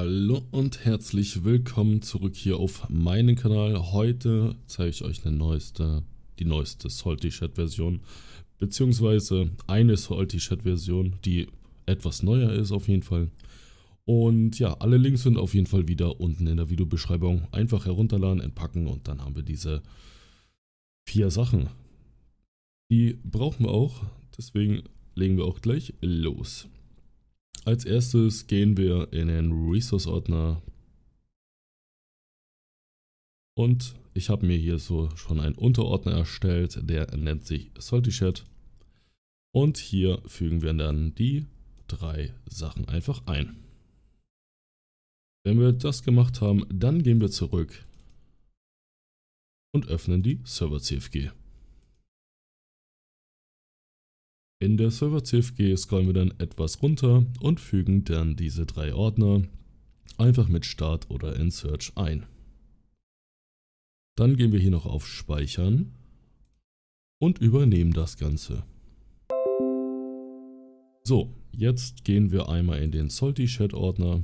Hallo und herzlich willkommen zurück hier auf meinem Kanal. Heute zeige ich euch die neueste Salty Chat Version, beziehungsweise eine Salty Chat Version, die etwas neuer ist auf jeden Fall. Und ja, alle Links sind auf jeden Fall wieder unten in der Videobeschreibung. Einfach herunterladen, entpacken und dann haben wir diese 4 Sachen. Die brauchen wir auch, deswegen legen wir auch gleich los. Als erstes gehen wir in den Resource-Ordner und ich habe mir hier so schon einen Unterordner erstellt, der nennt sich Salty Chat und hier fügen wir dann die 3 Sachen einfach ein. Wenn wir das gemacht haben, dann gehen wir zurück und öffnen die Server-CFG. In der Server-CFG scrollen wir dann etwas runter und fügen dann diese 3 Ordner einfach mit Start oder in Search ein. Dann gehen wir hier noch auf Speichern und übernehmen das Ganze. So, jetzt gehen wir einmal in den Salty Chat Ordner,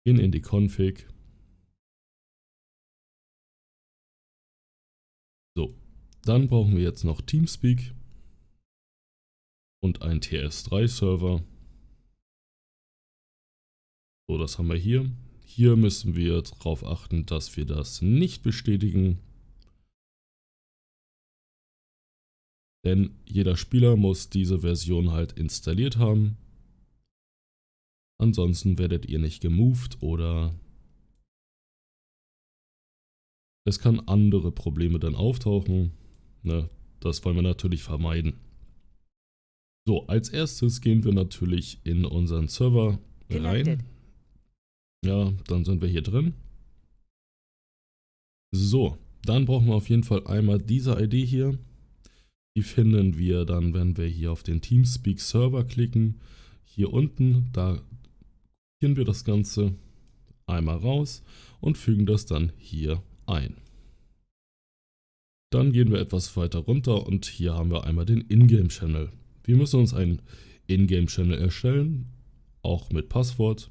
gehen in die Config. So, dann brauchen wir jetzt noch Teamspeak und einen TS3 Server. So, das haben wir hier. Hier müssen wir darauf achten, dass wir das nicht bestätigen. Denn jeder Spieler muss diese Version halt installiert haben. Ansonsten werdet ihr nicht gemoved oder es kann andere Probleme dann auftauchen. Ne, das wollen wir natürlich vermeiden. So, als erstes gehen wir natürlich in unseren Server rein. Ja, dann sind wir hier drin. So, dann brauchen wir auf jeden Fall einmal diese ID hier. Die finden wir dann, wenn wir hier auf den Teamspeak Server klicken. Hier unten, da kopieren wir das Ganze einmal raus und fügen das dann hier ein. Dann gehen wir etwas weiter runter und hier haben wir einmal den Ingame Channel. Wir müssen uns einen Ingame Channel erstellen, auch mit Passwort.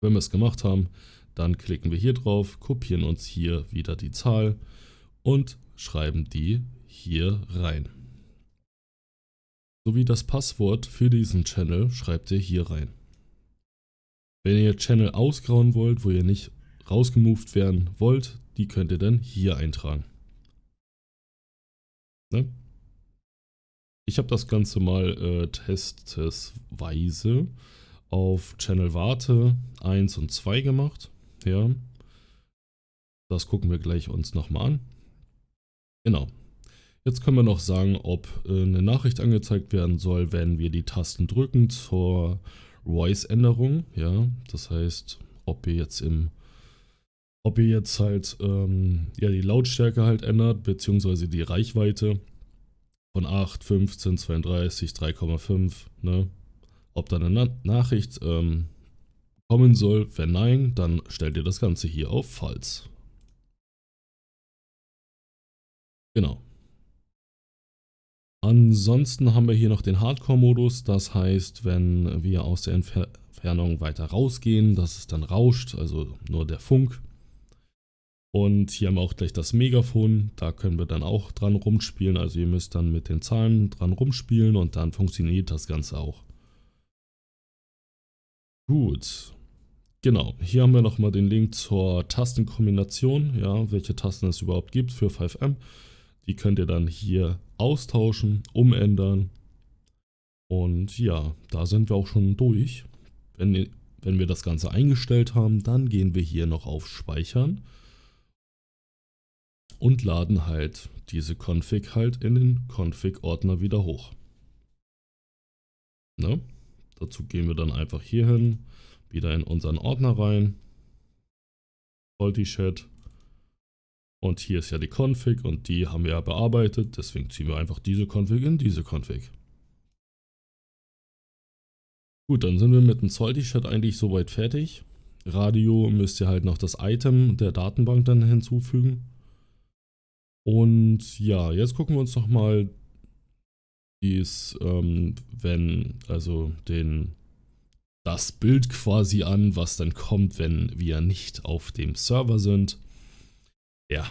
Wenn wir es gemacht haben, dann klicken wir hier drauf, kopieren uns hier wieder die Zahl und schreiben die hier rein. Sowie das Passwort für diesen Channel schreibt ihr hier rein. Wenn ihr Channel ausgrauen wollt, wo ihr nicht rausgemoved werden wollt, die könnt ihr dann hier eintragen. Ne? Ich habe das Ganze mal testweise auf Channel Warte 1 und 2 gemacht. Ja, das gucken wir gleich uns nochmal an. Genau. Jetzt können wir noch sagen, ob eine Nachricht angezeigt werden soll, wenn wir die Tasten drücken zur Voice-Änderung. Ja, das heißt, ob ihr jetzt halt ja, die Lautstärke halt ändert, beziehungsweise die Reichweite von 8, 15, 32, 3,5, ne? Ob da eine Nachricht kommen soll. Wenn nein, dann stellt ihr das Ganze hier auf False. Genau. Ansonsten haben wir hier noch den Hardcore-Modus. Das heißt, wenn wir aus der Entfernung weiter rausgehen, dass es dann rauscht, also nur der Funk. Und hier haben wir auch gleich das Megafon. Da können wir dann auch dran rumspielen. Also ihr müsst dann mit den Zahlen dran rumspielen und dann funktioniert das Ganze auch. Gut. Genau, hier haben wir nochmal den Link zur Tastenkombination, ja, welche Tasten es überhaupt gibt für FiveM. Die könnt ihr dann hier austauschen, umändern. Und ja, da sind wir auch schon durch. Wenn wir das Ganze eingestellt haben, dann gehen wir hier noch auf Speichern und laden halt diese Config halt in den Config-Ordner wieder hoch. Ne? Dazu gehen wir dann einfach hier hin, wieder in unseren Ordner rein, Salty Chat. Und hier ist ja die Config und die haben wir ja bearbeitet, deswegen ziehen wir einfach diese Config in diese Config. Gut, dann sind wir mit dem Salty Chat eigentlich soweit fertig. Radio müsst ihr halt noch das Item der Datenbank dann hinzufügen. Und ja, jetzt gucken wir uns nochmal das Bild quasi an, was dann kommt, wenn wir nicht auf dem Server sind. Ja.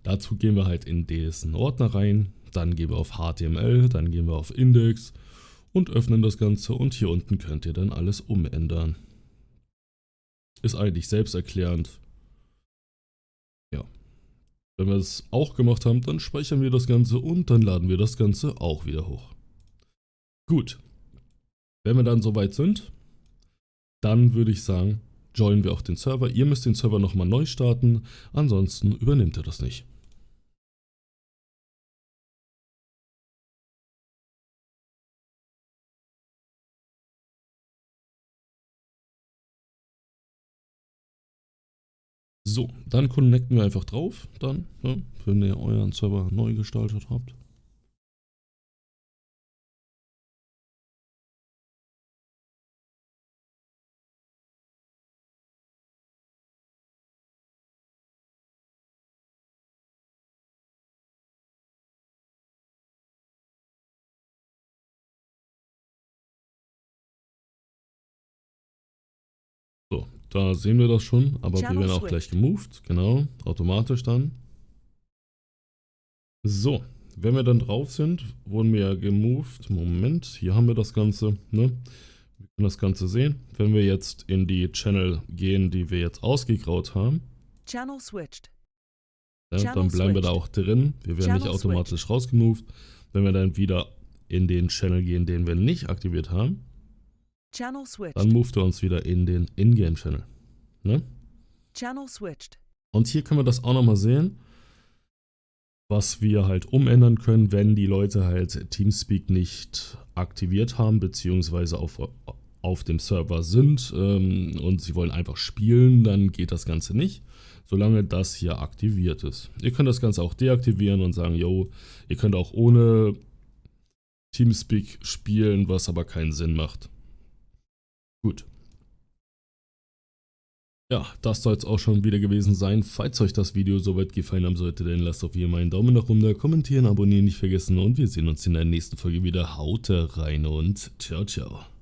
Dazu gehen wir halt in diesen Ordner rein, dann gehen wir auf HTML, dann gehen wir auf Index und öffnen das Ganze und hier unten könnt ihr dann alles umändern. Ist eigentlich selbsterklärend. Ja. Wenn wir es auch gemacht haben, dann speichern wir das Ganze und dann laden wir das Ganze auch wieder hoch. Gut. Wenn wir dann soweit sind, dann würde ich sagen, joinen wir auch den Server. Ihr müsst den Server nochmal neu starten, ansonsten übernimmt er das nicht. So, dann connecten wir einfach drauf, dann, ja, wenn ihr euren Server neu gestaltet habt. So, da sehen wir das schon, aber wir werden auch gleich gemoved, genau, automatisch dann. So, wenn wir dann drauf sind, wurden wir ja gemoved. Moment, hier haben wir das Ganze, ne? Wir können das Ganze sehen. Wenn wir jetzt in die Channel gehen, die wir jetzt ausgegraut haben, Channel switched. Ja, dann bleiben wir da auch drin. Wir werden nicht automatisch rausgemoved. Wenn wir dann wieder in den Channel gehen, den wir nicht aktiviert haben, dann moved er uns wieder in den Ingame-Channel. Ne? Und hier können wir das auch nochmal sehen, was wir halt umändern können, wenn die Leute halt Teamspeak nicht aktiviert haben, beziehungsweise auf dem Server sind und sie wollen einfach spielen, dann geht das Ganze nicht, solange das hier aktiviert ist. Ihr könnt das Ganze auch deaktivieren und sagen, yo, ihr könnt auch ohne Teamspeak spielen, was aber keinen Sinn macht. Gut. Ja, das soll es auch schon wieder gewesen sein. Falls euch das Video soweit gefallen haben sollte, dann lasst auf jeden Fall einen Daumen nach oben da, kommentieren, abonnieren nicht vergessen und wir sehen uns in der nächsten Folge wieder. Haut rein und ciao, ciao.